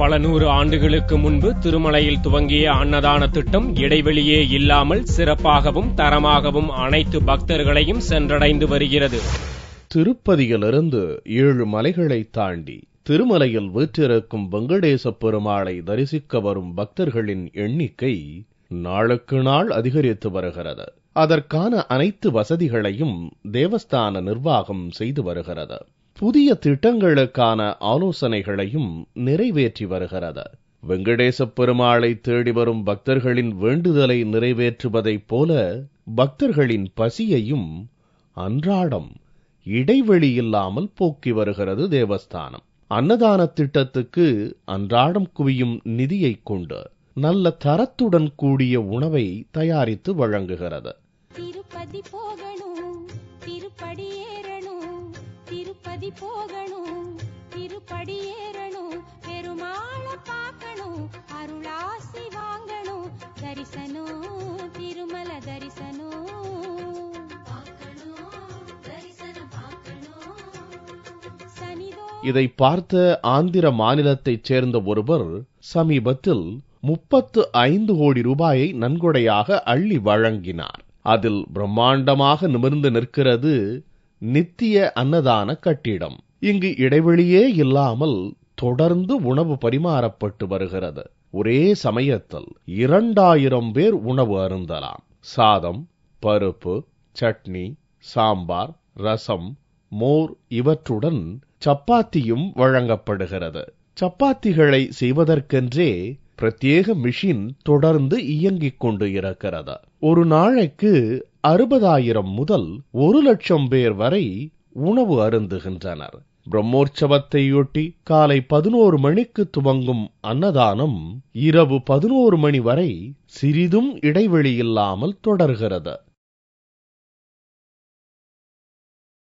பல நூறு ஆண்டுகளுக்கு முன்பு திருமலையில் துவங்கிய அன்னதான திட்டம் இடைவெளியே இல்லாமல் சிறப்பாகவும் தரமாகவும் அனைத்து பக்தர்களையும் சென்றடைந்து வருகிறது. திருப்பதியிலிருந்து 7 மலைகளை தாண்டி திருமலையில் வீற்றிருக்கும் வெங்கடேச பெருமாளை தரிசிக்க வரும் பக்தர்களின் எண்ணிக்கை நாளுக்கு நாள் அதிகரித்து வருகிறது. அதற்கான அனைத்து வசதிகளையும் தேவஸ்தான நிர்வாகம் செய்து வருகிறது. புதிய திட்டங்களுக்கான ஆலோசனைகளையும் நிறைவேற்றி வருகிறது. வெங்கடேச பெருமாளை தேடி வரும் பக்தர்களின் வேண்டுதலை நிறைவேற்றுவதைப் போல பக்தர்களின் பசியையும் அன்றாடம் இடைவெளி இல்லாமல் போக்கி வருகிறது தேவஸ்தானம். அன்னதான திட்டத்துக்கு அன்றாடம் குவியும் நிதியை கொண்டு நல்ல தரத்துடன் கூடிய உணவை தயாரித்து வழங்குகிறது. திருப்பதி போகணும், திருப்படி ஏறணும், திருப்பதி போகணும், திருப்படி ஏறணும், பெருமாள பார்க்கணும், அருளாசி வாங்கணும், தரிசனம் திருமல தரிசனம். இதை பார்த்த ஆந்திர மாநிலத்தைச் சேர்ந்த ஒருவர் சமீபத்தில் 35 கோடி ரூபாயை நன்கொடையாக அள்ளி வழங்கினார். அதில் பிரம்மாண்டமாக நிமிர்ந்து நிற்கிறது நித்திய அன்னதான கட்டிடம். இங்கு இடைவெளியே இல்லாமல் தொடர்ந்து உணவு பரிமாறப்பட்டு வருகிறது. ஒரே சமயத்தில் 2000 பேர் உணவு அருந்தலாம். சாதம், பருப்பு, சட்னி, சாம்பார், ரசம், மோர் இவற்றுடன் சப்பாத்தியும் வழங்கப்படுகிறது. சப்பாத்திகளை செய்வதற்கென்றே பிரத்யேக மிஷின் தொடர்ந்து இயங்கிக் கொண்டு இருக்கிறது. ஒரு நாளைக்கு 60,000 முதல் 1,00,000 பேர் வரை உணவு அருந்துகின்றனர். பிரம்மோற்சவத்தையொட்டி காலை 11 மணிக்கு துவங்கும் அன்னதானம் இரவு 11 மணி வரை சிறிதும் இடைவெளி இல்லாமல் தொடர்கிறது.